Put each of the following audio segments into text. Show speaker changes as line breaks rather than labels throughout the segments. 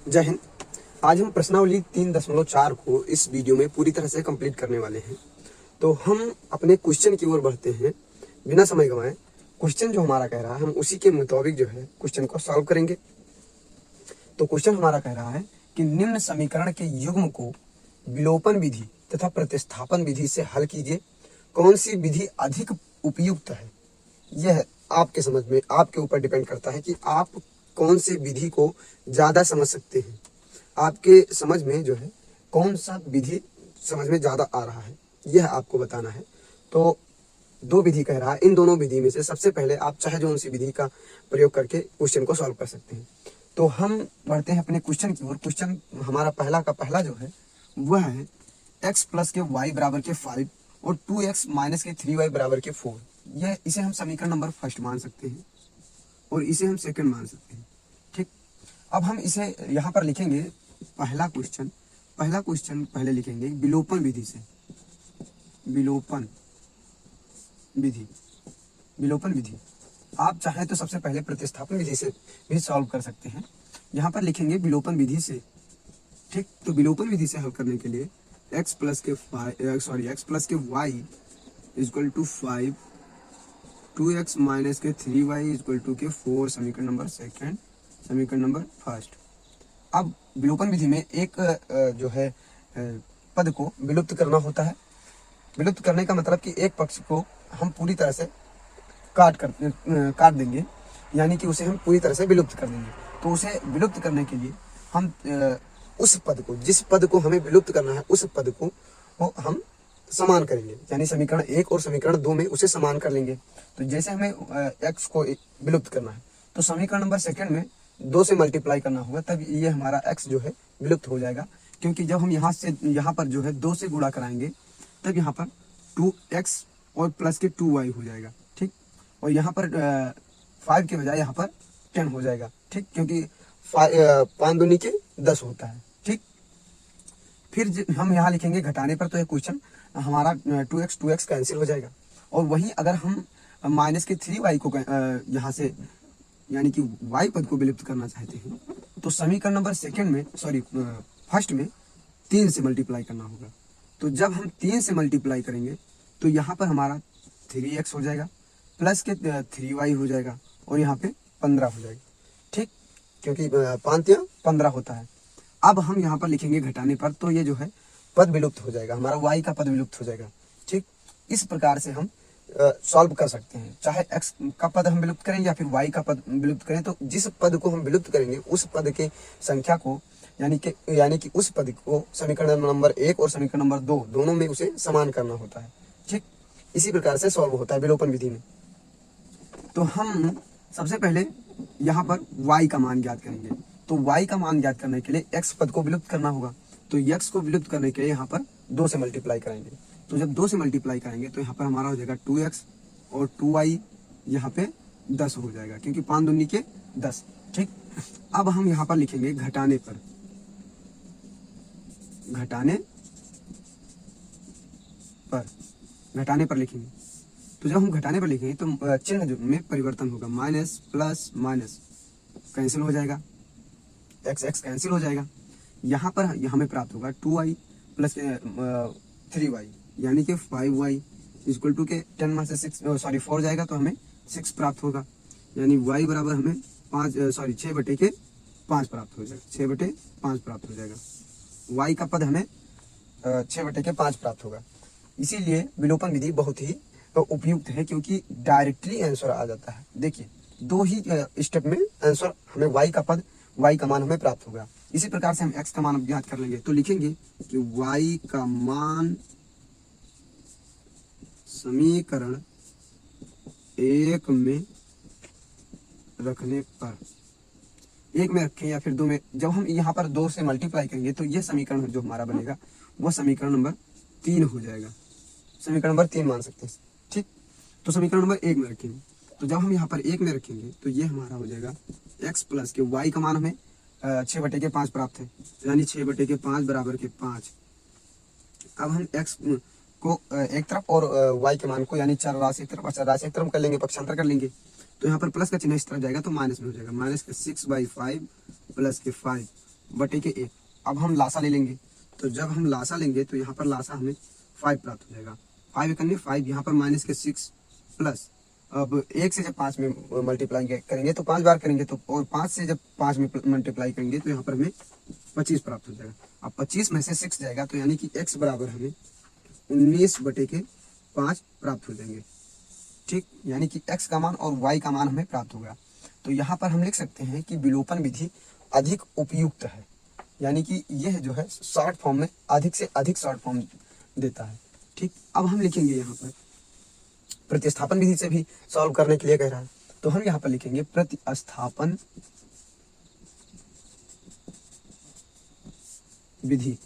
जय हिंद। आज हम प्रश्नावली 3.4 को इस वीडियो में पूरी तरह से कंप्लीट करने वाले हैं। तो हम अपने क्वेश्चन की ओर बढ़ते हैं बिना समय गंवाए। क्वेश्चन जो हमारा कह रहा है हम उसी के मुताबिक जो है क्वेश्चन को सॉल्व करेंगे। तो क्वेश्चन हमारा कह रहा है कि निम्न समीकरण के युग्म को विलोपन विधि तथा प्रतिस्थापन विधि से हल कीजिए। कौन सी विधि अधिक उपयुक्त है? यह आपके समझ में, आपके ऊपर डिपेंड करता है कि आप कौन से विधि को ज्यादा समझ सकते हैं। आपके समझ में जो है कौन सा विधि समझ में ज्यादा आ रहा है, यह आपको बताना है। तो दो विधि कह रहा है, इन दोनों विधि में से सबसे पहले आप चाहे जो उनसी विधि का प्रयोग करके क्वेश्चन को सॉल्व कर सकते हैं। तो हम बढ़ते हैं अपने क्वेश्चन की ओर। क्वेश्चन हमारा पहला का पहला जो है वह है x प्लस के y बराबर के 5 और 2x माइनस के 3y बराबर के 4। यह इसे हम समीकरण नंबर फर्स्ट मान सकते हैं और इसे हम सेकंड मान सकते हैं। ठीक, अब हम इसे यहाँ पर लिखेंगे पहला क्वेश्चन पहले लिखेंगे विलोपन विधि से। विलोपन विधि आप चाहे तो सबसे पहले प्रतिस्थापन विधि से भी सॉल्व कर सकते हैं। यहाँ पर लिखेंगे विलोपन विधि से। ठीक, तो विलोपन विधि से हल करने के लिए x प्लस के y equal to 5, 2x minus के 3y इक्वल टू के 4, समीकरण नंबर सेकेंड, समीकरण नंबर फर्स्ट। अब विलोपन विधि में एक जो है पद को विलुप्त करना होता है। विलुप्त करने का मतलब कि एक पक्ष को हम पूरी तरह से काट देंगे, यानी कि उसे हम पूरी तरह से विलुप्त कर देंगे। तो उसे विलुप्त करने के लिए हम उस पद को, जिस पद को हमें विलुप्त करना है, उस पद को हम समान करेंगे, यानी समीकरण 1 और समीकरण 2 में उसे समान कर लेंगे। तो जैसे हमें x को विलुप्त करना है तो समीकरण नंबर सेकंड में 2 से मल्टीप्लाई करना होगा, तब ये हमारा x जो है विलुप्त हो जाएगा। क्योंकि जब हम यहाँ पर जो है 2 से गुणा कराएंगे तब यहाँ पर 2x और प्लस के 2y हो जाएगा। ठीक, और यहाँ पर 5 के बजाय यहाँ पर 10 हो जाएगा। ठीक, क्योंकि 5 दूनी के 10 होता है। ठीक, फिर हम यहाँ लिखेंगे घटाने पर, तो ये क्वेश्चन हमारा 2x कैंसिल हो जाएगा। और वहीं अगर हम माइनस के 3y को यहाँ से, यानी कि y पद को विलुप्त करना चाहते हैं, तो समीकरण नंबर फर्स्ट में 3 से मल्टीप्लाई करना होगा। तो जब हम 3 से मल्टीप्लाई करेंगे तो यहाँ पर हमारा 3x हो जाएगा, प्लस के 3y हो जाएगा और यहाँ पे 15 हो जाएगा। ठीक, क्योंकि 5 या 15 होता है। अब हम यहाँ पर लिखेंगे घटाने पर, तो ये जो है पद विलुप्त हो जाएगा, हमारा y का पद विलुप्त हो जाएगा। ठीक, इस प्रकार से हम सॉल्व कर सकते हैं। चाहे x का पद हम विलुप्त करें या फिर y का पद विलुप्त करें, तो जिस पद को हम विलुप्त करेंगे उस पद के संख्या को, यानी कि उस पद को समीकरण नंबर 1 और समीकरण नंबर 2 दोनों में उसे समान करना होता है। ठीक, इसी प्रकार से सॉल्व होता है विलोपन विधि में। तो हम सबसे पहले यहाँ पर y का मान ज्ञात करेंगे। तो y का मान ज्ञात करने के लिए x पद को विलुप्त करना होगा। तो x को विलुप्त करने के लिए यहाँ पर 2 से मल्टीप्लाई करेंगे। तो जब 2 से मल्टीप्लाई करेंगे तो यहाँ पर हमारा हो जाएगा 2x और 2y यहाँ पे 10 हो जाएगा, क्योंकि 5 दूनी के 10। ठीक, अब हम यहाँ पर लिखेंगे घटाने पर लिखेंगे। तो जब हम घटाने पर लिखेंगे तो चिन्ह में परिवर्तन होगा, माइनस प्लस माइनस कैंसिल हो जाएगा, x कैंसिल हो जाएगा। यहाँ पर हमें प्राप्त होगा 2y प्लस 3y, यानी कि 5y इक्वल टू के 10 में से 4 जाएगा तो हमें 6 प्राप्त होगा, यानी y बराबर हमें 6 बटे के 5 प्राप्त हो जाएगा। 6 बटे 5 प्राप्त हो जाएगा, y का पद हमें 6 बटे के 5 प्राप्त होगा। इसीलिए विलोपन विधि बहुत ही उपयुक्त है, क्योंकि डायरेक्टली आंसर आ जाता है। देखिए 2 ही स्टेप में आंसर हमें y का मान हमें प्राप्त होगा। इसी प्रकार से हम x का मान ज्ञात कर लेंगे। तो लिखेंगे कि y का मान समीकरण 1 में रखने पर, 1 में रखें या फिर 2 में, जब हम यहाँ पर 2 से मल्टीप्लाई करेंगे तो ये समीकरण जो हमारा बनेगा वो समीकरण नंबर 3 हो जाएगा। समीकरण नंबर 3 मान सकते हैं। ठीक, तो समीकरण नंबर 1 में रखेंगे। तो जब हम यहाँ पर 1 में रखेंगे तो ये हमारा हो जाएगा x प्लस के y का मान हमें 6 बटे के 5 प्राप्त है, यानी 6 बटे के 5 बराबर के 5। अब हम x को एक तरफ और y के मान को, यानी चर राशि एक तरफ और चर राशि एक तरफ कर लेंगे, पक्षांतर कर लेंगे। तो यहाँ पर प्लस का चिन्ह इस तरफ जाएगा तो माइनस में हो जाएगा, माइनस के 6/5 प्लस के 5 बटे के 1। अब हम लासा ले लेंगे, तो जब हम लासा लेंगे तो यहाँ पर लासा हमें 5 प्राप्त हो जाएगा। 5 करने 5, यहाँ पर माइनस के 6 प्लस, अब 1 से जब 5 में मल्टीप्लाई करेंगे तो 5 बार करेंगे, तो और 5 से जब 5 में मल्टीप्लाई करेंगे तो यहाँ पर हमें 25 प्राप्त हो जाएगा। अब 25 में से 6 जाएगा, तो यानी कि x बराबर हमें 19 बटे के 5 प्राप्त हो जाएंगे। ठीक, यानी कि x का मान और y का मान हमें प्राप्त होगा। तो यहाँ पर हम लिख सकते हैं कि विलोपन विधि अधिक उपयुक्त है, यानी कि यह जो है शॉर्ट फॉर्म में अधिक से अधिक शॉर्ट फॉर्म देता है। ठीक, अब हम लिखेंगे यहाँ पर प्रतिस्थापन विधि से भी सॉल्व करने के लिए कह रहा है, तो हम यहाँ पर लिखेंगे प्रतिस्थापन विधि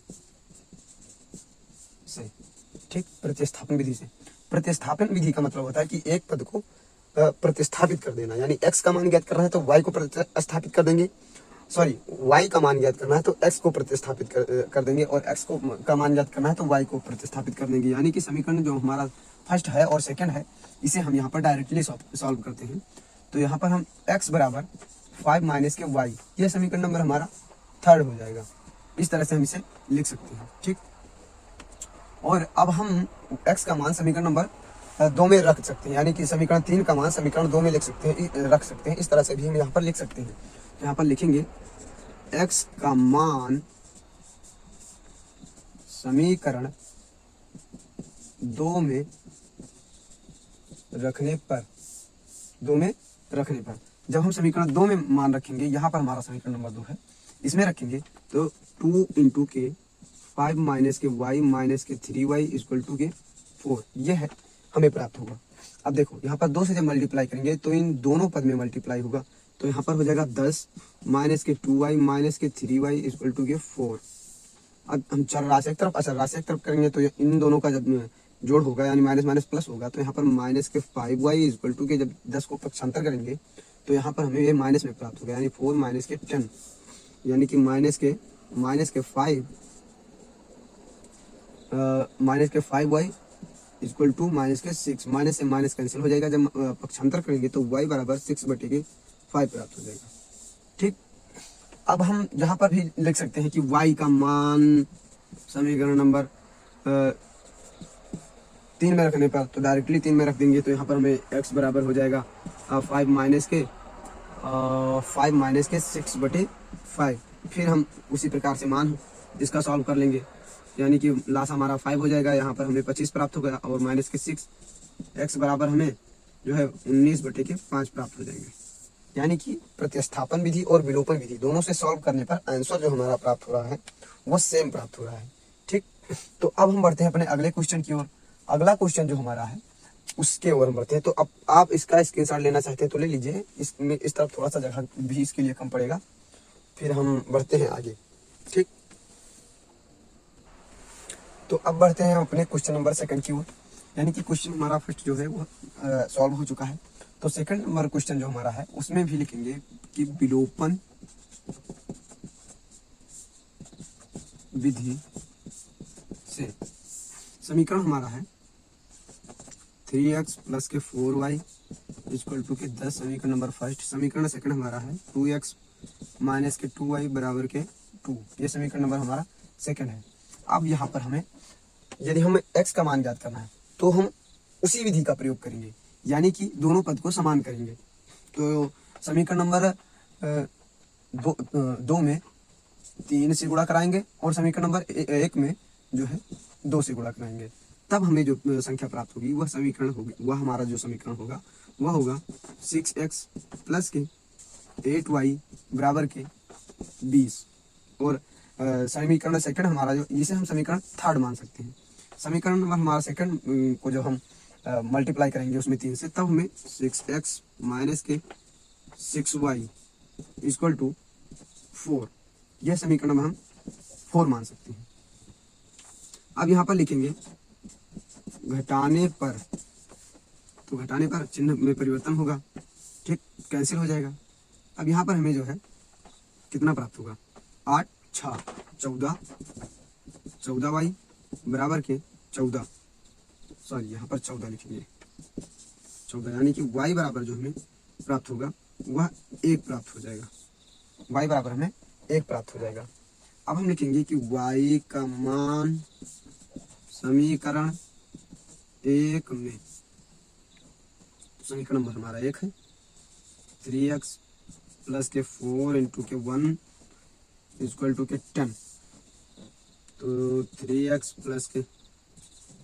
से। ठीक, प्रतिस्थापन विधि से। प्रतिस्थापन विधि का मतलब होता है कि एक पद को प्रतिस्थापित कर देना, यानी x का मान ज्ञात करना है तो y को प्रतिस्थापित कर देंगे, सॉरी y का मान ज्ञात करना है तो x को प्रतिस्थापित कर देंगे, और x को का मान ज्ञात करना है तो y को प्रतिस्थापित कर देंगे। यानी कि समीकरण जो हमारा फर्स्ट है और सेकंड है, इसे हम यहाँ पर डायरेक्टली सॉल्व करते हैं। तो यहाँ पर हम x बराबर 5 माइनस के y, यह समीकरण नंबर हमारा थर्ड हो जाएगा। इस तरह से हम इसे लिख सकते हैं। ठीक, और अब हम x का मान समीकरण नंबर 2 में रख सकते हैं, यानी कि समीकरण 3 का मान समीकरण 2 में लिख सकते हैं, रख सकते हैं। इस तरह से भी हम यहाँ पर लिख सकते हैं। यहाँ पर लिखेंगे x का मान समीकरण 2 में रखने पर, जब हम समीकरण 2 में मान रखेंगे, यहाँ पर हमारा समीकरण नंबर 2 है, इसमें रखेंगे तो 2 इंटू के 5 माइनस के y माइनस के 3y इक्वल टू के 4, यह है हमें प्राप्त होगा। अब देखो यहाँ पर 2 से जब मल्टीप्लाई करेंगे तो इन दोनों पद में मल्टीप्लाई होगा, तो यहाँ पर हो जाएगा 10 माइनस के 2y माइनस के 3y इक्वल टू के 4। अब हम चर राशि एक तरफ करेंगे तो इन दोनों का जब जोड़ होगा, यानी माइनस माइनस प्लस होगा, तो यहाँ पर माइनस के 5y इक्वल टू के जब 10 को पक्षांतर करेंगे तो यहाँ पर हमें ये माइनस में प्राप्त होगा, यानी 4 माइनस के 10, यानी कि माइनस के 5y इक्वल टू माइनस के 6, माइनस से माइनस कैंसिल हो जाएगा, जब पक्षांतर करेंगे तो y बराबर 6 बटे के 5 प्राप्त हो जाएगा। ठीक, अब हम यहाँ पर भी लिख सकते हैं कि y का मान समीकरण नंबर 3 में रखने पर, तो डायरेक्टली 3 में रख देंगे, तो यहाँ पर हमें x बराबर हो जाएगा 5 माइनस के 6 बटे 5। फिर हम उसी प्रकार से मान इसका सॉल्व कर लेंगे, यानी कि लास हमारा 5 हो जाएगा, यहाँ पर हमें 25 प्राप्त होगा, और माइनस के 6, x बराबर हमें जो है 19 बटे के 5 प्राप्त हो जाएंगे। यानी कि प्रतिस्थापन विधि और विलोपन विधि दोनों से सॉल्व करने पर आंसर जो हमारा प्राप्त हो रहा है वो सेम प्राप्त हो रहा है। ठीक, तो अब हम बढ़ते हैं अपने अगले क्वेश्चन की ओर। अगला क्वेश्चन जो हमारा है उसके ओर हम बढ़ते हैं। तो अब आप इसका स्क्रीनशॉट लेना चाहते हैं तो ले लीजिए, इसमें इस तरफ थोड़ा सा जगह भी इसके लिए कम पड़ेगा, फिर हम बढ़ते हैं आगे। ठीक, तो अब बढ़ते हैं अपने क्वेश्चन नंबर सेकंड की ओर, यानी कि क्वेश्चन हमारा फर्स्ट जो है वो सॉल्व हो चुका है। तो सेकंड नंबर क्वेश्चन जो हमारा है उसमें भी लिखेंगे कि विलोपन विधि से समीकरण हमारा है 3x प्लस के 4y इक्वल टू के 10, समीकरण नंबर फर्स्ट। समीकरण सेकंड हमारा है 2x माइनस के 2y बराबर के 2, ये समीकरण नंबर हमारा सेकंड है। अब यहाँ पर हमें यदि हमें x का मान ज्ञात करना है तो हम उसी विधि का प्रयोग करेंगे, यानी कि दोनों पद को समान करेंगे। तो समीकरण नंबर 2 में 3 से गुणा कराएंगे और समीकरण नंबर 1 में जो है 2 से गुणा कराएंगे, तब हमें जो संख्या प्राप्त होगी वह समीकरण होगी, वह हमारा जो समीकरण होगा वह होगा 6x प्लस के 8y बराबर के 20। और समीकरण सेकंड हमारा जो, जिसे हम समीकरण थर्ड मान सकते हैं, समीकरण नंबर हमारा सेकंड को जो हम मल्टीप्लाई करेंगे उसमें 3 से, तब हमें 6x माइनस के 6y इक्वल टू 4, यह समीकरण नंबर हम 4 मान सकते हैं। अब यहाँ पर लिखेंगे घटाने पर, तो घटाने पर चिन्ह में परिवर्तन होगा, ठीक, कैंसिल हो जाएगा। अब यहाँ पर हमें जो है कितना प्राप्त होगा, 8 6 14y बराबर के 14, सॉरी यहाँ पर 14 लिखेंगे, 14, यानी कि y बराबर जो हमें प्राप्त होगा वह 1 प्राप्त हो जाएगा, y बराबर हमें 1 प्राप्त हो जाएगा। अब हम लिखेंगे कि y का मान समीकरण 1 में, समीकरण नंबर हमारा 1 है, 3x प्लस के 4 इंटू के 1 इक्वल टू के 10। तो 3x प्लस के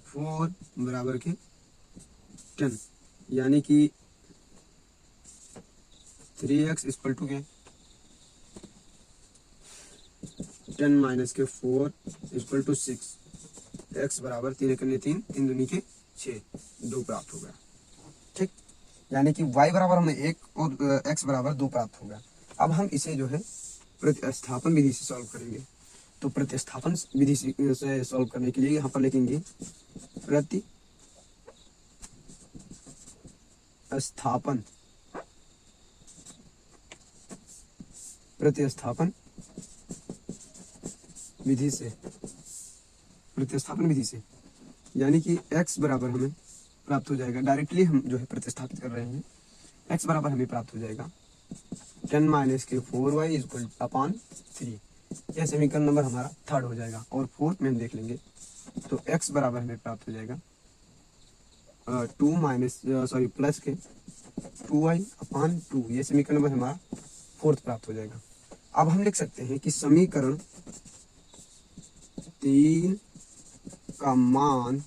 4 बराबर के 10, यानी कि 3x इक्वल टू के 10 माइनस के 4 इक्वल टू 6। x बराबर 3 एकम 3, 3 दूनी के 6, 2 प्राप्त हो गया। ठीक, यानी कि y बराबर हमें 1 और x बराबर 2 प्राप्त हो गया। अब हम इसे जो है प्रतिस्थापन विधि से सॉल्व करेंगे। तो प्रतिस्थापन विधि से सॉल्व करने के लिए यहाँ पर लिखेंगे प्रतिस्थापन विधि से, प्रतिस्थापन विधि से, यानी कि x बराबर हमें प्राप्त हो जाएगा। डायरेक्टली हम जो है प्रतिस्थापित कर रहे हैं। x बराबर हमें प्राप्त हो जाएगा 10 माइनस के 4y इक्वल अपॉन 3। यह समीकरण नंबर हमारा 3rd हो जाएगा। और 4th में हम देख लेंगे तो x बराबर हमें प्राप्त हो जाएगा 2 माइनस प्लस के 2y अपॉन 2। ये समीकरण नंबर हमारा 4th प्राप्त हो जाएगा। अब हम लिख सकते हैं कि समीकरण 3 का मान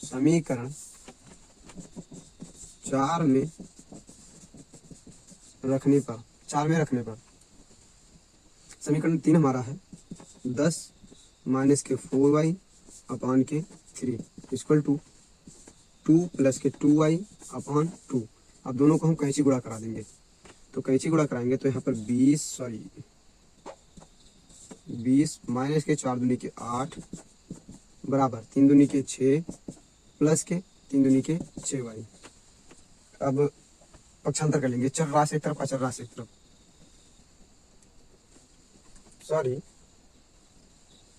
समीकरण 4 में रखने पर, समीकरण 3 हमारा है 10 माइनस के 4y अपॉन के 3 इक्वल टू 2 प्लस के 2y अपॉन 2। अब दोनों को हम कैंची गुणा करा देंगे। तो कैंची गुणा कराएंगे तो यहाँ पर 20 माइनस के 4 दूनी के 8 बराबर 3 दूनी के 6 प्लस के 3 दूनी के 6y। अब पक्षांतर कर लेंगे, चर राशि एक तरफ, अचर राशि एक तरफ।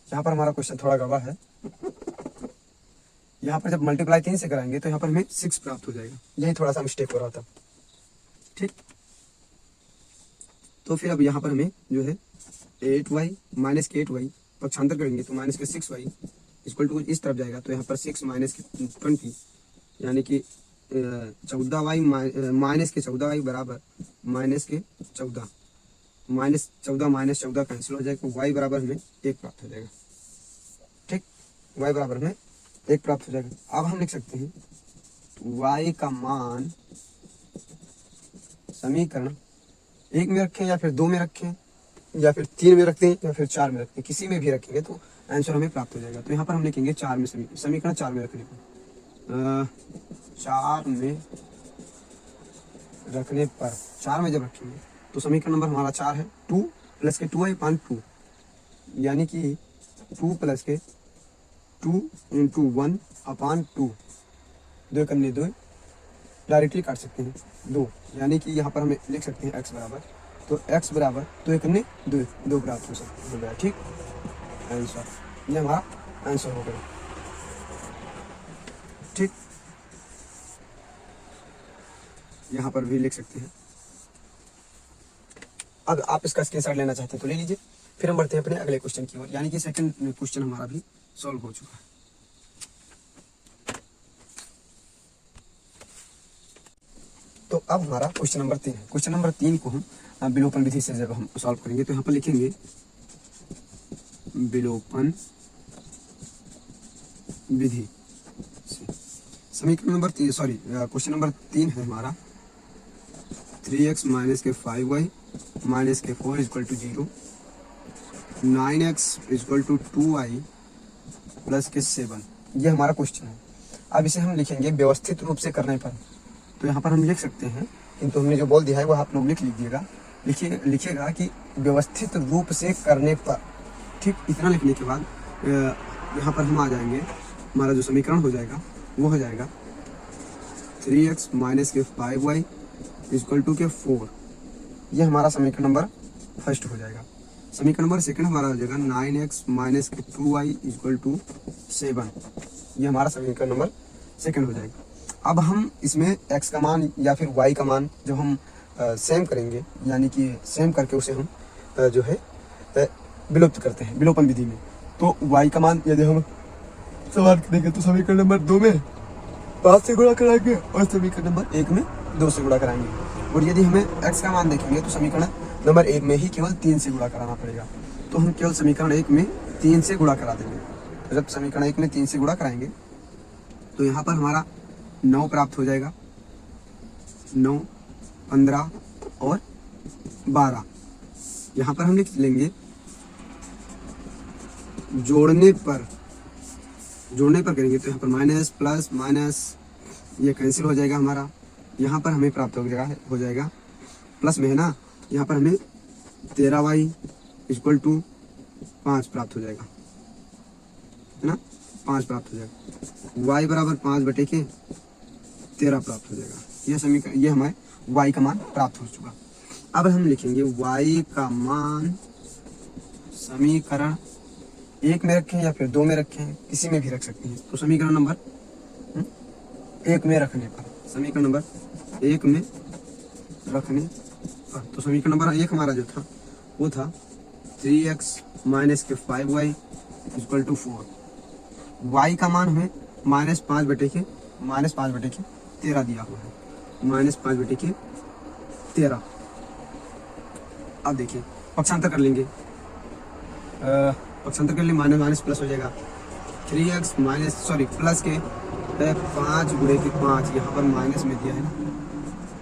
यहाँ पर हमारा क्वेश्चन थोड़ा गड़बड़ है। यहाँ पर जब मल्टीप्लाई 3 से कराएंगे तो यहाँ पर हमें 6 प्राप्त हो जाएगा। यही थोड़ा सा मिस्टेक हो रहा था। ठीक, तो फिर अब यहाँ पर हमें जो है 8y माइनस के 8y पक्षांतर करेंगे तो माइनस के 6y इक्वल टू इस तरफ जाएगा। तो यहाँ पर 6 माइनस के 20 यानी कि 14y माइनस के 14y बराबर माइनस के 14 माइनस 14 कैंसिल हो जाएगा। y बराबर हमें 1 प्राप्त हो जाएगा। ठीक, y बराबर हमें 1 प्राप्त हो जाएगा। अब हम लिख सकते हैं y का मान समीकरण 1 में रखें या फिर 2 में रखें या फिर 3 में रखते हैं या फिर 4 में रखते हैं, किसी में भी रखेंगे तो आंसर हमें प्राप्त हो जाएगा। तो यहाँ पर हम लिखेंगे 4 में, समीकरण 4 में रखने पर 4 में जब रखेंगे तो समीकरण नंबर हमारा 4 है 2 प्लस के 2y अपॉन 2, यानी कि 2 प्लस के 2 इंटू 1 अपॉन 2, 2 करने 2 डायरेक्टली काट सकते हैं 2, यानी कि यहाँ पर हमें लिख सकते हैं x बराबर, तो x बराबर 2 करने 2 प्राप्त हो गया। ठीक, आंसर, ये हमारा आंसर हो गया। ठीक, यहाँ पर भी लिख सकते हैं। अब आप इसका स्क्रीनशॉट लेना चाहते हैं तो ले लीजिए। फिर हम बढ़ते हैं अपने अगले क्वेश्चन की ओर, यानी कि सेकंड क्वेश्चन हमारा भी सॉल्व हो चुका है। तो अब हमारा क्वेश्चन नंबर 3 है। क्वेश्चन नंबर 3 को हम विलोपन विधि से जब हम सॉल्व करेंगे तो यहाँ पर लिखेंगे विलोपन विधि से समीकरण नंबर 3, क्वेश्चन नंबर 3 है हमारा 3x माइनस के 5y माइनस के 4 equal to 0, 9x equal to 2y plus के 7। ये हमारा क्वेश्चन है। अब इसे हम लिखेंगे व्यवस्थित रूप से करने पर। तो यहाँ पर हम लिख सकते हैं, किंतु हमने जो बोल दिया है वो आप लोग लिख लीजिएगा। लिखिएगा कि व्यवस्थित रूप से करने पर। ठीक, इतना लिखने के बाद यहाँ पर हम आ जाएंगे, हमारा जो समीकरण हो जाएगा वो हो जाएगा 3x माइनस के 5y इक्वल टू के 4। ये हमारा समीकरण नंबर 1 हो जाएगा। समीकरण नंबर 2 हमारा हो जाएगा 9x माइनस के 2y इक्वल टू 7। ये हमारा समीकरण नंबर 2 हो जाएगा। अब हम इसमें x का मान या फिर y का मान जब हम सेम करेंगे, यानी कि सेम करके उसे हम जो है विलुप्त करते हैं विलोपन विधि में। तो y का मान यदि हम सवाल करेंगे तो समीकरण नंबर 2 में 5 से गुणा कराएंगे और समीकरण नंबर 1 में 2 से गुणा कराएंगे। और यदि हमें x का मान देखेंगे तो समीकरण नंबर 1 में ही केवल 3 से गुणा कराना पड़ेगा। तो हम केवल समीकरण 1 में 3 से गुणा करा देंगे। तो जब समीकरण 1 में 3 से गुणा कराएंगे तो यहाँ पर हमारा 9 प्राप्त हो जाएगा। 9, 15 और 12। यहाँ पर हम लिख लेंगे जोड़ने पर करेंगे तो यहाँ पर माइनस प्लस माइनस ये कैंसिल हो जाएगा हमारा। यहाँ पर हमें प्राप्त हो जाएगा प्लस में है ना, यहाँ पर हमें 13y = 5 प्राप्त हो जाएगा, है ना, 5 प्राप्त हो जाएगा। y बराबर 5/13 प्राप्त हो जाएगा। यह समीकरण, ये हमारे y का मान प्राप्त हो चुका। अब हम लिखेंगे y का मान समीकरण 1 में रखें या फिर 2 में रखें, किसी में भी रख सकते हैं। तो समीकरण नंबर 1 में रखने पर, समीकरण नंबर 1 में रखने पर, तो समीकरण नंबर 1 हमारा जो था वो था 3x - 5y = 4। y का मान हमें -5/13 दिया हुआ है, -5/13। अब देखिए पक्षांतर कर लेंगे, पक्षांतर कर लिए माइनस प्लस हो जाएगा। 3x प्लस के 5 गुणे के 5, यहाँ पर माइनस में दिया है ना,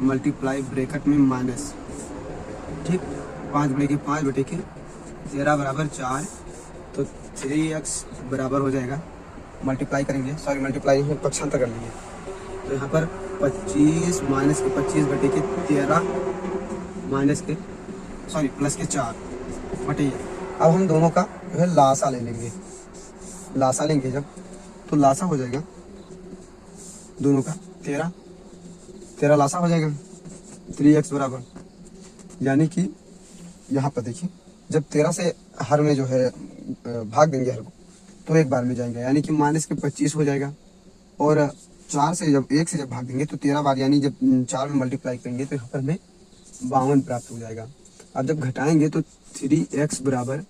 मल्टीप्लाई ब्रैकेट में माइनस, ठीक, 5 गुणे के 5/13 बराबर 4। तो 3x बराबर हो जाएगा, मल्टीप्लाई करेंगे, मल्टीप्लाई पक्षांतर कर लेंगे। तो यहाँ पर 25 माइनस के 25/13 प्लस के 4 बटे। अब हम दोनों का जो है लासा ले लेंगे, लासा लेंगे जब, तो लासा हो जाएगा दोनों का 13 लासा हो जाएगा। 3x बराबर, यानी कि यहाँ पर देखिए जब 13 से हर में जो है भाग देंगे हर को, तो एक बार में जाएंगे, यानी कि माइनस के 25 हो जाएगा। और 4 से जब 1 से जब भाग देंगे तो 13 बार, यानी जब 4 में मल्टीप्लाई करेंगे तो यहाँ पर हमें 52 प्राप्त हो जाएगा। अब जब घटाएंगे तो 3x बराबर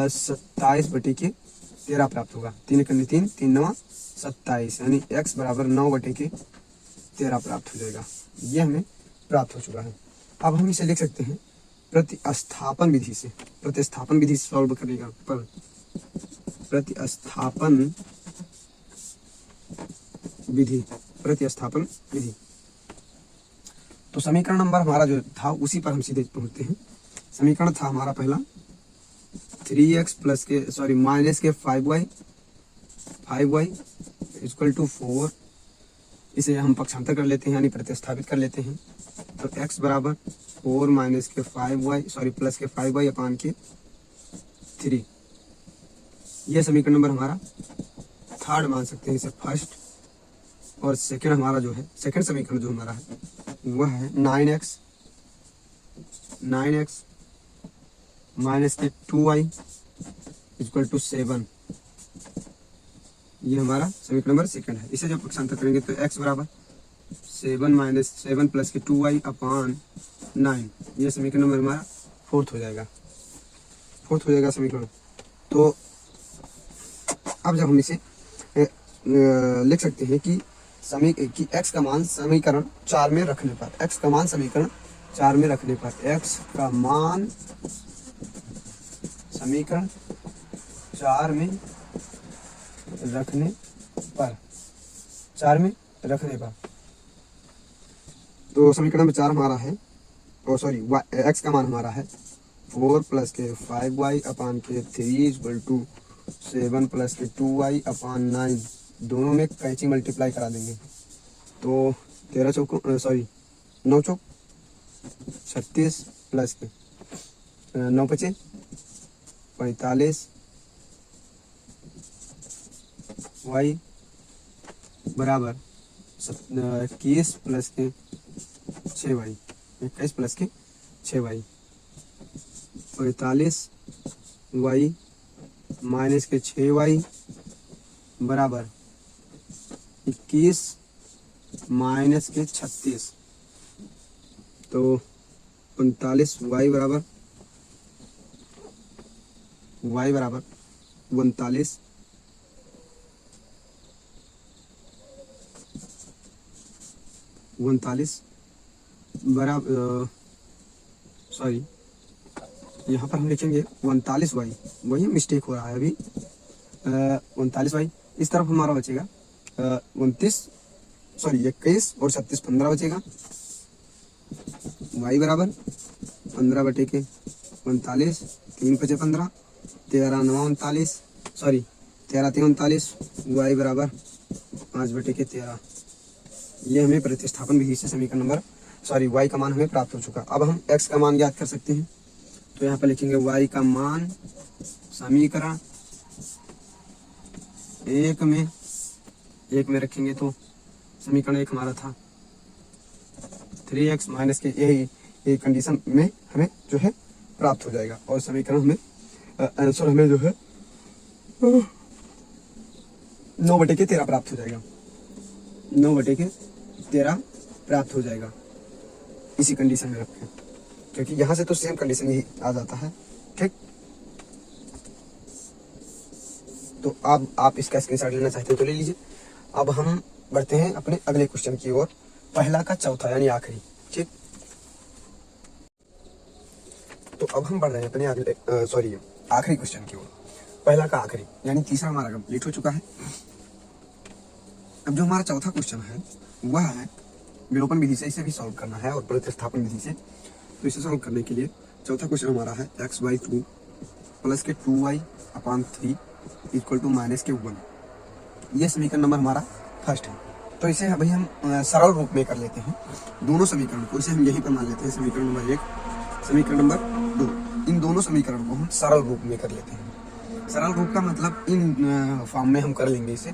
27/13 प्राप्त होगा। 3 × 3 = 3 × 9 = 27, यानी x बराबर 9/13 प्राप्त हो जाएगा। ये हमें प्राप्त हो चुका है। अब हम इसे लिख सकते हैं प्रतिस्थापन विधि से, प्रतिस्थापन विधि से सॉल्व करेगा पर प्रतिस्थापन विधि। तो समीकरण नंबर हमारा जो था उसी पर हम सीधे पहुंचते हैं। समीकरण था हमारा पहला 3x प्लस के माइनस के 5y = 4। इसे हम पक्षांतर कर लेते हैं, यानी प्रतिस्थापित कर लेते हैं। तो x बराबर 4 माइनस के 5y प्लस के 5y अपान के 3। यह समीकरण नंबर हमारा थर्ड मान सकते हैं इसे फर्स्ट। और सेकंड हमारा जो है, सेकंड समीकरण जो हमारा है वह है 9x माइनस के 2y = 7। ये हमारा समीकरण नंबर सेकंड है। इसे जब पक्षांतर करेंगे तो x बराबर 7 प्लस के 2y अपान 9। ये समीकरण नंबर हमारा फोर्थ हो जाएगा समीकरण। तो अब जब हम इसे लिख सकते हैं कि x का मान समीकरण 4 में रखने पर, x का मान समीकरण 4 में रखने पर, x का मान समीकरण 4 में रखने पर, तो समीकरण नंबर 4 हमारा है, x का मान हमारा है 4 प्लस के 5y अपान के 3 = 7 प्लस के 2y अपान 9। दोनों में कैंची मल्टीप्लाई करा देंगे तो 9 चौक 36 प्लस के 9 × 5 = 45 y बराबर 21 प्लस के 6y, 21 प्लस के 6y 45 y माइनस के 6y बराबर 21 माइनस के 36। तो 45y बराबर y बराबर 39 बराबर, सॉरी यहाँ पर हम लिखेंगे 39y, वही मिस्टेक हो रहा है अभी। 39y, इस तरफ हमारा बचेगा 21 और 36 15 बचेगा। y बराबर 15/39, 3 × 5 = 15, 13 × 9 = 39, सॉरी 13 × 3 = 39, y बराबर 5/13। ये हमें प्रतिस्थापन विधि से समीकरण नंबर y का मान हमें प्राप्त हो चुका। अब हम x का मान ज्ञात कर सकते हैं, तो यहाँ पर लिखेंगे y का मान समीकरण एक में रखेंगे तो समीकरण एक हमारा था 3x माइनस के, यही कंडीशन में हमें जो है प्राप्त हो जाएगा, और समीकरण हमें आंसर हमें जो है 9/13 प्राप्त हो जाएगा। 9/13 प्राप्त हो जाएगा इसी कंडीशन में रखें, क्योंकि यहाँ से तो सेम कंडीशन ही आ जाता है। ठीक, तो अब आप इसका स्क्रीनशॉट लेना चाहते हैं तो ले लीजिए। अब हम बढ़ते हैं अपने अगले क्वेश्चन की ओर, पहला का चौथा यानी आखिरी। ठीक, तो अब हम बढ़ रहे हैं अपने अगले आखिरी क्वेश्चन की ओर, पहला का आखिरी यानी तीसरा हमारा कंप्लीट हो चुका है। अब जो हमारा चौथा क्वेश्चन है वह है विलोपन विधि से इसे भी सॉल्व करना है और प्रतिस्थापन विधि से। तो इसे सॉल्व करने के लिए चौथा क्वेश्चन हमारा है x/2 प्लस के 2y/3 इक्वल टू माइनस के 1। यह समीकरण नंबर हमारा फर्स्ट है। तो इसे अभी हम सरल रूप में कर लेते हैं दोनों समीकरण को। इसे हम यहीं पर मान लेते हैं समीकरण नंबर 1, समीकरण नंबर 2। इन दोनों समीकरण को हम सरल रूप में कर लेते हैं। सरल रूप का मतलब इन फॉर्म में हम कर लेंगे इसे,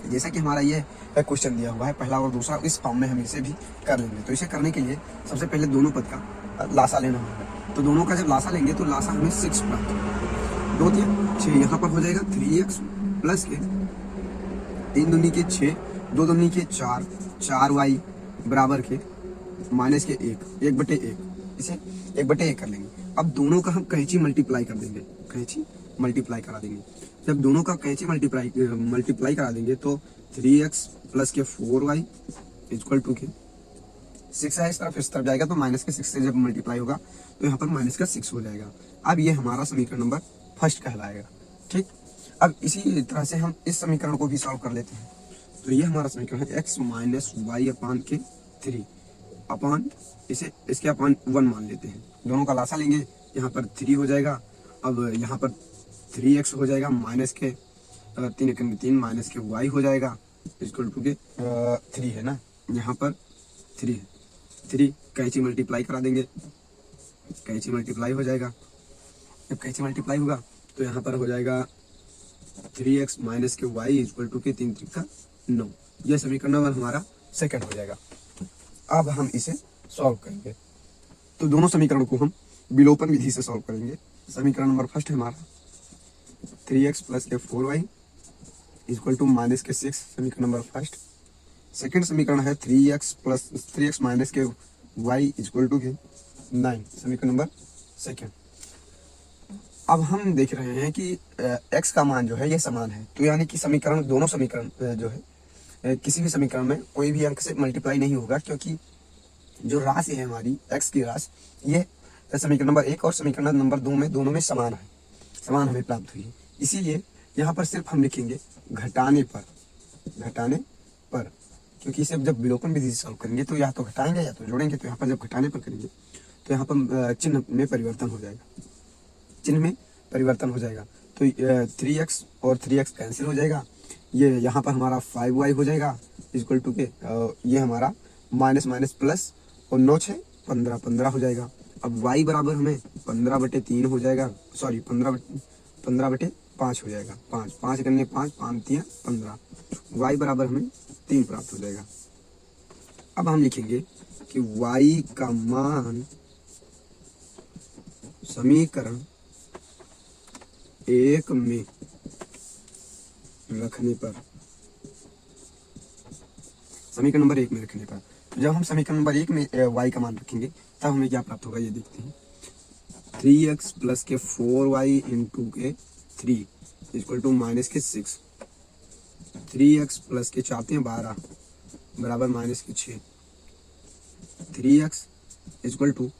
जैसा कि हमारा ये क्वेश्चन दिया हुआ है पहला और दूसरा, इस फॉर्म में हम इसे भी कर लेंगे। तो इसे करने के लिए सबसे पहले दोनों पद का लासा लेना होगा। तो दोनों का जब लासा लेंगे तो लासा हमें 6 प्राप्त होगा। 2 3 6, यहाँ पर हो जाएगा 3x प्लस के 3 दूनी के 6, 2 दूनी के 4, 4y बराबर के माइनस के 1/1। इसे 1/1 कर लेंगे। अब दोनों का हम कैंची मल्टीप्लाई कर देंगे, कैंची मल्टीप्लाई करा देंगे। जब दोनों का कैंची मल्टीप्लाई करा देंगे तो 3x प्लस के 4y इक्वल टू के 6 है, इस तरफ जाएगा तो माइनस के 6 से जब मल्टीप्लाई होगा तो यहाँ पर माइनस का 6 हो जाएगा। अब ये हमारा समीकरण नंबर फर्स्ट कहलाएगा। ठीक, अब इसी तरह से हम इस समीकरण को भी सॉल्व कर लेते हैं। तो ये हमारा समीकरण है x माइनस वाई अपान के 3 अपान इसे इसके अपान 1 मान लेते हैं। दोनों का लासा लेंगे, यहाँ पर 3 हो जाएगा। अब यहाँ पर 3x हो जाएगा माइनस के 3 माइनस के y हो जाएगा इक्वल टू के 3 है ना, यहाँ पर 3 है। 3 कैंची मल्टीप्लाई करा देंगे, कैंची मल्टीप्लाई हो जाएगा। जब कैंची मल्टीप्लाई होगा तो यहाँ पर हो जाएगा 3x माइनस के y इक्वल टू के 3 3 का 9। यह समीकरण नंबर हमारा सेकंड हो जाएगा। अब हम इसे सॉल्व करेंगे। तो दोनों समीकरण को हम विलोपन विधि से सॉल्व करेंगे। समीकरण नंबर फर्स्ट है हमारा 3x प्लस के 4y इक्वल टू माइनस के 6, समीकरण नंबर फर्स्ट। सेकंड समीकरण है 3x माइनस के y इक्वल टू के 9, समीकरण नंबर सेकंड। अब हम देख रहे हैं कि x का मान जो है ये समान है, तो यानी कि समीकरण दोनों समीकरण जो है किसी भी समीकरण में कोई भी अंक से मल्टीप्लाई नहीं होगा, क्योंकि जो राशि है हमारी x की राशि ये समीकरण नंबर 1 और समीकरण नंबर 2 में दोनों में समान है, समान हमें प्राप्त हुई है। इसीलिए यहाँ पर सिर्फ हम लिखेंगे घटाने पर, क्योंकि इसे जब विलोपन विधि से सॉल्व करेंगे तो या तो घटाएंगे या तो जोड़ेंगे। तो यहाँ पर जब घटाने पर करेंगे तो यहाँ पर चिन्ह में परिवर्तन हो जाएगा, चिन्ह में परिवर्तन हो जाएगा। तो 3x और 3x कैंसिल हो जाएगा। ये यहाँ पर हमारा 5y हो जाएगा इक्वल टू के ये हमारा माइनस माइनस प्लस और 9 6 15 15 हो जाएगा। अब y बराबर हमें 15/3 हो जाएगा, सॉरी 15/5 हो जाएगा। 5 करने 5 5 3 15, y बराबर हमें 3 प्राप्त हो जाएगा। अब हम लिखेंगे कि y का मान समीकरण 1 में रखने पर, समीकरण नंबर 1 में रखने पर जब हम समीकरण नंबर 1 में y का मान रखेंगे तब हमें क्या प्राप्त होगा ये देखते हैं। 3x प्लस के 4y इंटू के 3 इक्वल टू माइनस के 6। 3x प्लस के 4 12 बराबर माइनस के 6। 3x इक्वल टू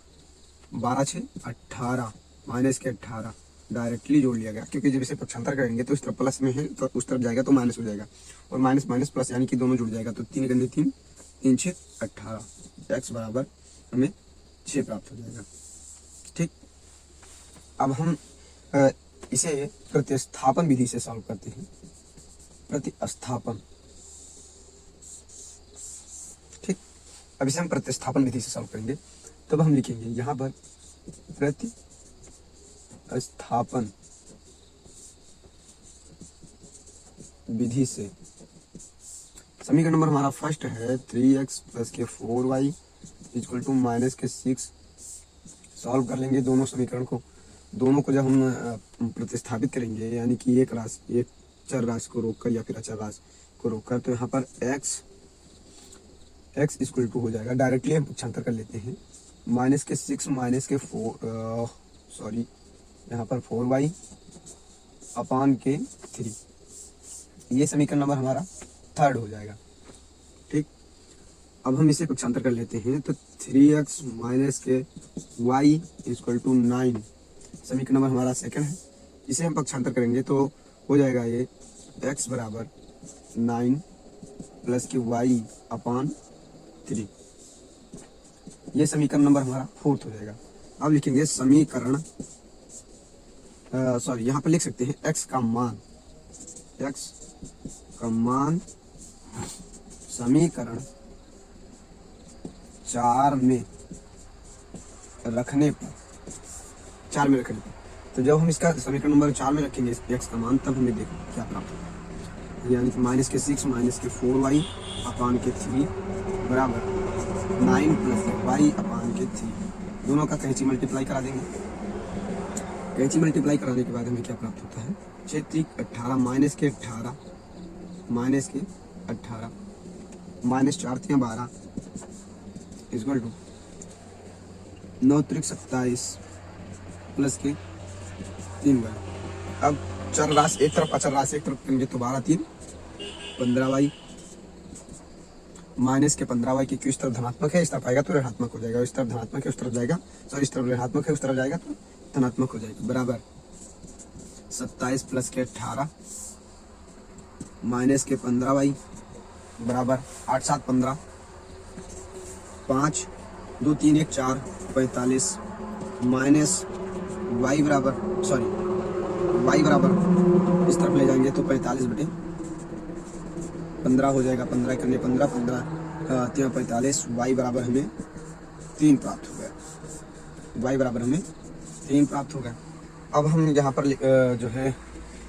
12 6 18 माइनस के 18 डायरेक्टली जोड़ लिया गया, क्योंकि जब इसे पक्षांतर करेंगे तो इस तरफ प्लस में है तो उस तरफ जाएगा तो माइनस हो जाएगा, और माइनस माइनस प्लस यानी कि दोनों जुड़ जाएगा, तो 3 गंदे 3 3 6 18 x बराबर हमें 6 प्राप्त हो जाएगा। ठीक, अब हम इसे प्रतिस्थापन विधि से सॉल्व करते हैं। प्रतिस्थापन, ठीक, अब इसे हम प्रतिस्थापन विधि से सॉल्व करेंगे। तब हम लिखेंगे यहाँ पर प्रतिस्थापन विधि से समीकरण नंबर हमारा फर्स्ट है 3x प्लस के 4y इक्वल टू माइनस के 6। सॉल्व कर लेंगे दोनों समीकरण को। दोनों को जब हम प्रतिस्थापित करेंगे, यानी कि एक चर राशि को रोककर या फिर अचर राशि को रोककर, तो यहाँ पर x इक्वल टू हो जाएगा, डायरेक्टली हम पक्षांतर कर लेते हैं, माइनस के 6 माइनस के 4 यहाँ पर 4y अपान के 3। ये समीकरण नंबर हमारा थर्ड हो जाएगा। ठीक, अब हम इसे पक्षांतर कर लेते हैं, तो 3x माइनस के y इक्वल टू 9 समीकरण नंबर हमारा सेकंड है। इसे हम पक्षांतर करेंगे तो हो जाएगा ये x बराबर 9 प्लस के y अपान 3। ये समीकरण नंबर हमारा फोर्थ हो जाएगा। अब लिखेंगे समीकरण यहाँ पर लिख सकते हैं x का मान समीकरण 4 में रखने पर, तो जब हम इसका समीकरण नंबर 4 में रखेंगे x का मान, तब हमें देखो क्या प्राप्त होगा, यानी कि माइनस के 6 माइनस के 4y अपान के 3 बराबर 9 प्लस y अपान के 3। दोनों का कैंची मल्टीप्लाई करा देंगे। कैंची मल्टीप्लाई कराने के बाद हमें क्या प्राप्त होता है, 6 3 18 माइनस के 18 माइनस के 18 माइनस 4 3 12 इक्वल टू 9 3 27 प्लस के 3 y। अब चर राशि एक तरफ अचर राशि एक तरफ करेंगे तो 12 3 15y माइनस के 15y की इस तरफ धनात्मक है, इस तरफ आएगा तो ऋणात्मक हो जाएगा, इस तरफ धनात्मक है उस तरफ जाएगा, सॉरी इस तरफ ऋणात्मक है उस तरफ जाएगा तो धनात्मक हो जाएगा, बराबर 27 प्लस के 18 माइनस के 15y बराबर 8 7 15 5 2 3 1 4 45 माइनस y बराबर इस तरफ ले जाएंगे तो 45 बटे 15 हो जाएगा, 15 करने 15 45 y बराबर हमें 3 प्राप्त हो गया, y बराबर हमें 3 प्राप्त हो गया। अब हम यहाँ पर जो है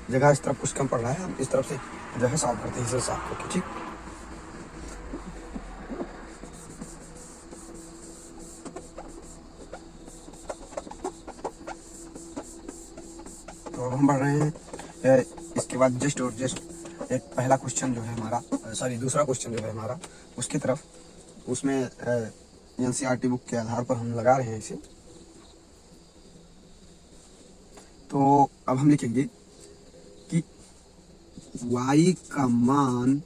जगह इस तरफ कुछ कम पड़ रहा है, हम इस तरफ से जो है सॉल्व करते हैं इसे सॉल्व करके। ठीक, तो अब हम बढ़ रहे हैं इसके बाद जस्ट एक पहला क्वेश्चन जो है हमारा, दूसरा क्वेश्चन जो है हमारा उसकी तरफ, उसमें एनसीईआरटी बुक के आधार पर हम लगा रहे हैं इसे। तो अब हम लिखेंगे कि y का मान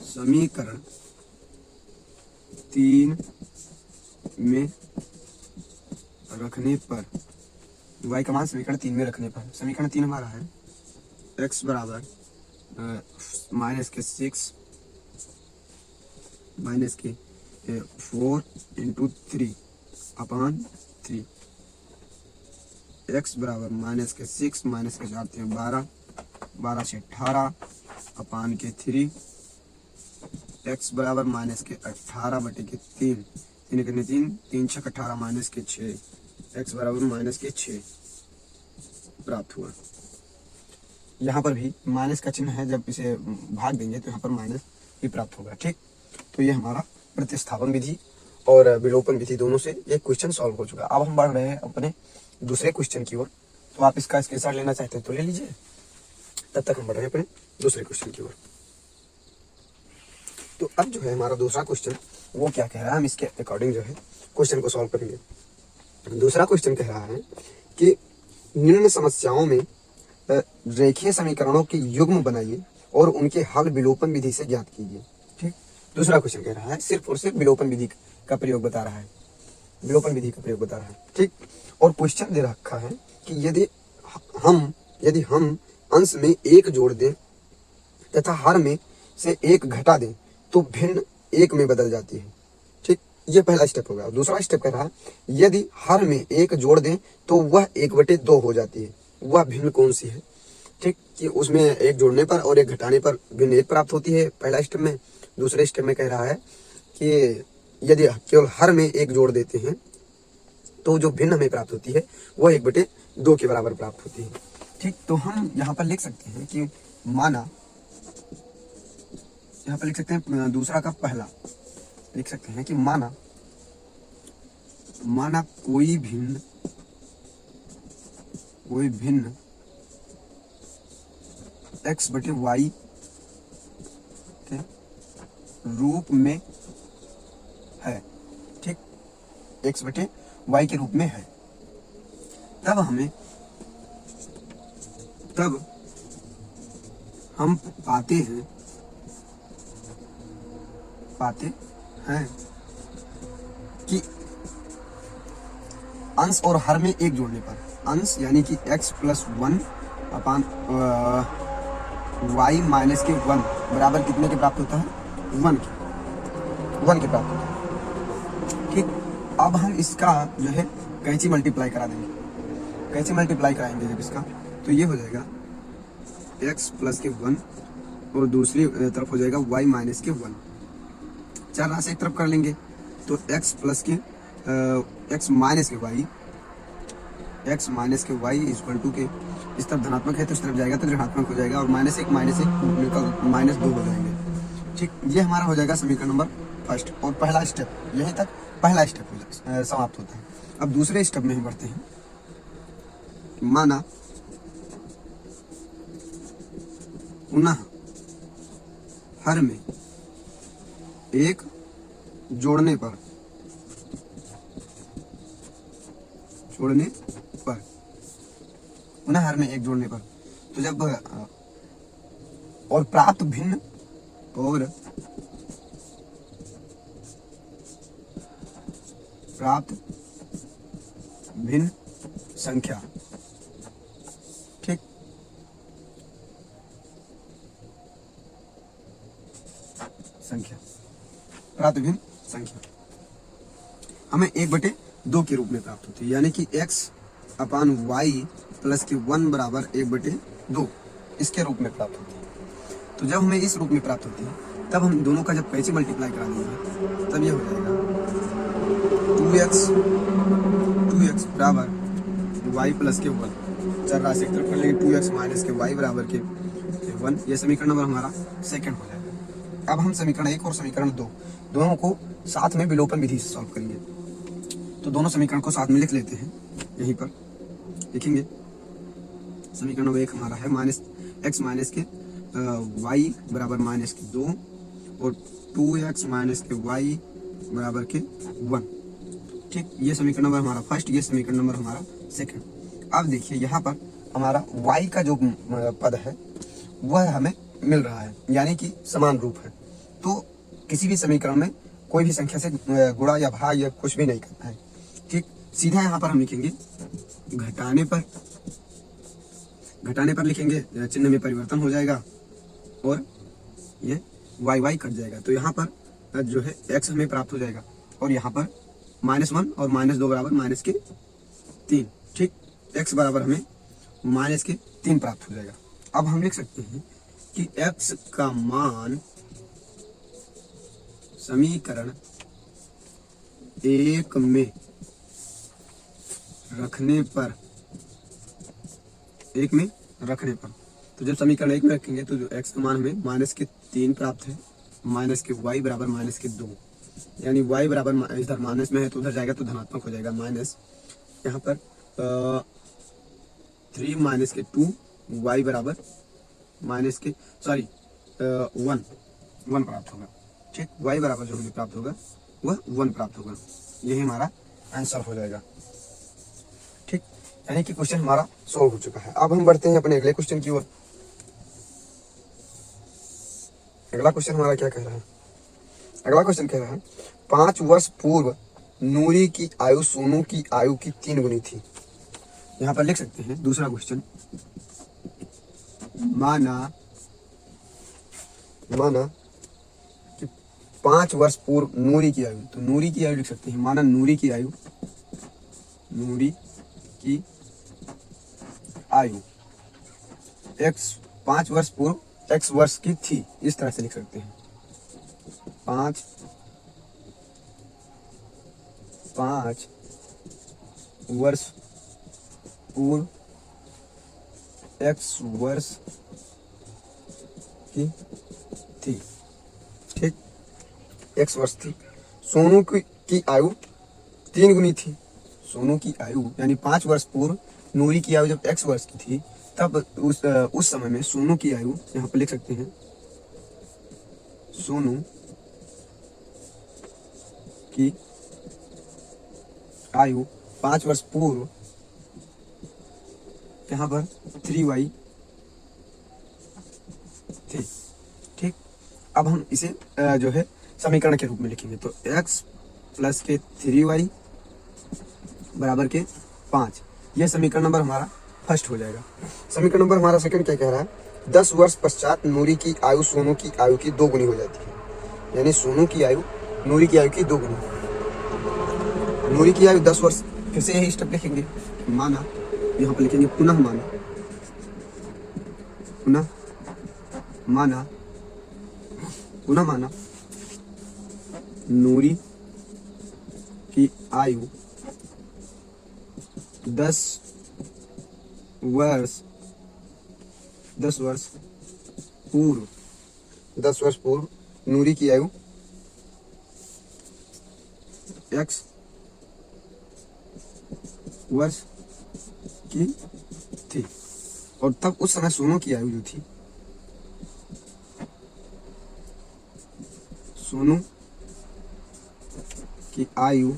समीकरण 3 में रखने पर, y का मान समीकरण 3 में रखने पर, समीकरण 3 हमारा है x बराबर माइनस के 6 माइनस के 4 इंटू 3 अपान 3, x बराबर माइनस के 6 माइनस के 4 3 12 12 से 18 अपान के 3, x बराबर माइनस के 18 बटे के 3 3 करने 3 3 6 18 माइनस के 6, x बराबर माइनस के 6 प्राप्त हुआ। यहाँ पर भी माइनस का चिन्ह है, जब इसे भाग देंगे तो यहाँ पर माइनस ही प्राप्त होगा। ठीक, तो ये हमारा प्रतिस्थापन विधि और विलोपन विधि दोनों से एक क्वेश्चन सॉल्व हो चुका। अब हम बढ़ रहे हैं अपने दूसरे क्वेश्चन की ओर। तो आप इसका स्क्रीनशॉट लेना चाहते हैं तो ले लीजिए, तब तक हम बढ़ रहे हैं अपने दूसरे क्वेश्चन की ओर। तो अब जो है हमारा दूसरा क्वेश्चन वो क्या कह रहा है, हम इसके अकॉर्डिंग जो है क्वेश्चन को सॉल्व करेंगे। दूसरा क्वेश्चन कह रहा है कि निम्न समस्याओं में रेखीय समीकरणों के युग्म बनाइए और उनके हल विलोपन विधि से ज्ञात कीजिए। ठीक, दूसरा क्वेश्चन कह रहा है सिर्फ और सिर्फ विलोपन विधि का प्रयोग बता रहा है, विलोपन विधि का प्रयोग बता रहा है। ठीक, और क्वेश्चन दे रखा है कि यदि हम अंश में एक जोड़ दें तथा हर में से एक घटा दें तो भिन्न एक में बदल जाती है। ठीक, ये पहला स्टेप होगा। दूसरा स्टेप कह रहा है यदि हर में एक जोड़ दें तो वह 1/2 हो जाती है, वह भिन्न कौन सी है। ठीक, कि उसमें एक जोड़ने पर और एक घटाने पर भिन्न एक प्राप्त होती है पहला स्टेप में। दूसरे स्टेप में कह रहा है कि यदि केवल हर में एक जोड़ देते हैं तो जो भिन्न हमें प्राप्त होती है वह 1/2 के बराबर प्राप्त होती है। ठीक, तो हम यहाँ पर लिख सकते हैं कि माना, यहाँ पर लिख सकते हैं दूसरा का पहला लिख सकते हैं कि माना कोई भिन्न x/y के रूप में है। ठीक, x/y के रूप में है, तब हम पाते हैं कि अंश और हर में एक जोड़ने पर, अंश यानी कि x+1 अपान y - के 1 बराबर कितने के प्राप्त होता है, 1 के प्राप्त होता है। ठीक, अब हम इसका जो है कैंची मल्टीप्लाई करा देंगे, कैंची मल्टीप्लाई कराएंगे जब इसका, तो ये हो जाएगा x+ के 1 और दूसरी तरफ हो जाएगा y - के 1। चार राशि एक तरफ कर लेंगे तो x - के y इक्वल टू के इस तरफ धनात्मक है तो इस तरफ जाएगा तो ऋणात्मक हो जाएगा और -1 -2 हो जाएंगे। ठीक, ये हमारा हो जाएगा समीकरण नंबर फर्स्ट। और पहला स्टेप यहीं तक पहला स्टेप समाप्त होता है। अब दूसरे स्टेप में हम बढ़ते हैं। माना पुनः हर में एक जोड़ने पर पुनः हर में एक जोड़ने पर, तो जब और प्राप्त भिन्न संख्या। ठीक, प्राप्त भिन्न संख्या हमें 1/2 के रूप में प्राप्त होती है, यानी कि x/y + के 1 बराबर 1/2 इसके रूप में प्राप्त होती है। तो जब हमें इस रूप में प्राप्त होती है तब हम दोनों का जब कैसे मल्टीप्लाई करा देंगे तब ये हो जाएगा 2x बराबर y + के 1। चार राशि एक तरफ कर लेंगे, 2x - के y बराबर के 1। ये समीकरण नंबर हमारा सेकंड हो जाएगा। अब हम समीकरण 1 और समीकरण 2 दोनों को साथ में विलोपन विधि से सॉल्व करेंगे। तो दोनों समीकरण को साथ में लिख लेते हैं, यहीं पर लिखेंगे। समीकरण नंबर 1 हमारा है x - के y बराबर -2 और 2x - के y बराबर के 1। ठीक, ये समीकरण नंबर हमारा फर्स्ट, ये समीकरण नंबर हमारा सेकंड। अब देखिए यहाँ पर हमारा y का जो पद है वह हमें मिल रहा है, यानी कि समान रूप है। तो किसी भी समीकरण में कोई भी संख्या से गुणा या भाग या कुछ भी नहीं करना है। ठीक, सीधा यहाँ पर हम लिखेंगे घटाने पर लिखेंगे, चिन्ह में परिवर्तन हो जाएगा और ये y कट जाएगा। तो यहाँ पर जो है x हमें प्राप्त हो जाएगा और यहाँ पर -1 और -2 बराबर -3। ठीक, x बराबर हमें -3 प्राप्त हो जाएगा। अब हम लिख सकते हैं कि x का मान समीकरण 1 में रखने पर, तो जब समीकरण 1 में रखेंगे तो जो x का मान हमें -3 प्राप्त है, -y बराबर -2, यानी y बराबर इधर माइनस में है तो उधर जाएगा तो धनात्मक हो जाएगा, माइनस यहाँ पर 3 - के 2 y बराबर -1 प्राप्त होगा। ठीक, y बराबर जो हमें प्राप्त होगा वह 1 प्राप्त होगा। यही हमारा आंसर हो जाएगा। ठीक, यानी कि क्वेश्चन हमारा सॉल्व हो चुका है। अब हम बढ़ते हैं अपने अगले क्वेश्चन की ओर। अगला क्वेश्चन हमारा क्या कह रहा है? अगला क्वेश्चन कह रहा है 5 वर्ष पूर्व नूरी की आयु सोनू की आयु की 3 गुनी थी। यहाँ पर लिख सकते हैं दूसरा क्वेश्चन, माना कि 5 वर्ष पूर्व नूरी की आयु, तो नूरी की आयु लिख सकते हैं, माना नूरी की आयु x 5 वर्ष पूर्व x वर्ष की थी, इस तरह से लिख सकते हैं। 5 वर्ष पूर्व x वर्ष की थी। ठीक, x वर्ष थी। सोनू की आयु 3 गुनी थी। सोनू की आयु यानी 5 वर्ष पूर्व नूरी की आयु जब x वर्ष की थी, तब उस समय में सोनू की आयु, यहाँ पर लिख सकते हैं सोनू की आयु 5 वर्ष पूर्व, यहाँ पर 3y थी। ठीक, अब हम इसे जो है समीकरण के रूप में लिखेंगे, तो x प्लस के 3y बराबर के 5, यह समीकरण नंबर हमारा फर्स्ट हो जाएगा। समीकरण नंबर हमारा सेकंड क्या कह रहा है? 10 वर्ष पश्चात नूरी की आयु सोनू की आयु की 2 गुनी हो जाती है, यानी सोनू की आयु नूरी की आयु की 2 गुनी। नूरी की आयु 10 वर्ष, फिर से यही स्टेप लिखेंगे, माना, यहाँ पर लिखेंगे पुनः माना नूरी की आयु 10 वर्ष पूर्व नूरी की आयु x वर्ष की थी, और तब उस समय सोनू की आयु जो थी, सोनू की आयु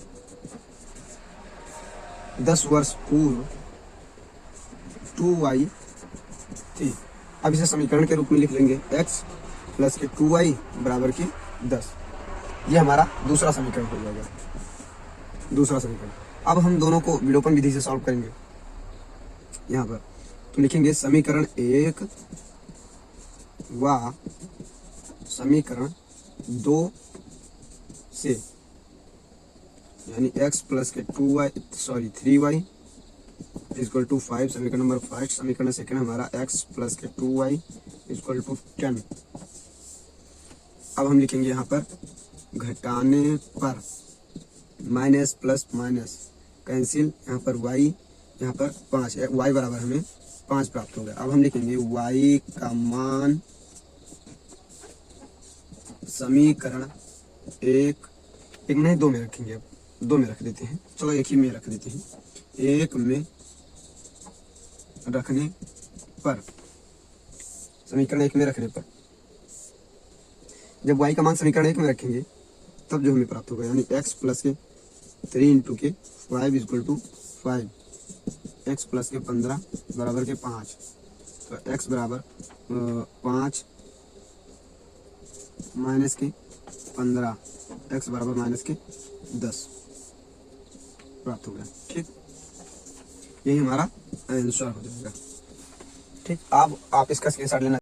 10 वर्ष पूर्व 2y थी। अब इसे समीकरण के रूप में लिख लेंगे, x प्लस के 2y बराबर के 10। ये हमारा दूसरा समीकरण हो जाएगा। दूसरा समीकरण, अब हम दोनों को विलोपन विधि से सॉल्व करेंगे। यहाँ पर तो लिखेंगे समीकरण 1 व समीकरण 2 से, यानी x प्लस के 3y इक्वल टू 5, समीकरण नंबर फर्स्ट। समीकरण सेकंड हमारा x प्लस के 2y इक्वल टू 10। अब हम लिखेंगे यहाँ पर घटाने पर माइनस प्लस माइनस कैंसिल, यहाँ पर y, यहाँ पर 5, y बराबर हमें 5 प्राप्त हो गया। अब हम लिखेंगे y का मान समीकरण 1 नहीं 2 में रखेंगे, अब 2 में रख देते हैं, चलो एक ही में रख देते हैं। 1 में रखने पर, समीकरण 1 में रखने पर, जब y का मान समीकरण 1 में रखेंगे तब जो हमें प्राप्त होगा, यानी x प्लस के 3 इंटू के 5 इक्वल टू 5, x प्लस के 15 बराबर के 5, तो x बराबर 5 माइनस के 15, x बराबर माइनस के 10 प्राप्त हो गया। ठीक, यही हमारा आंसर हो जाएगा। ठीक, अब आप इसका स्क्रीनशॉट लेना।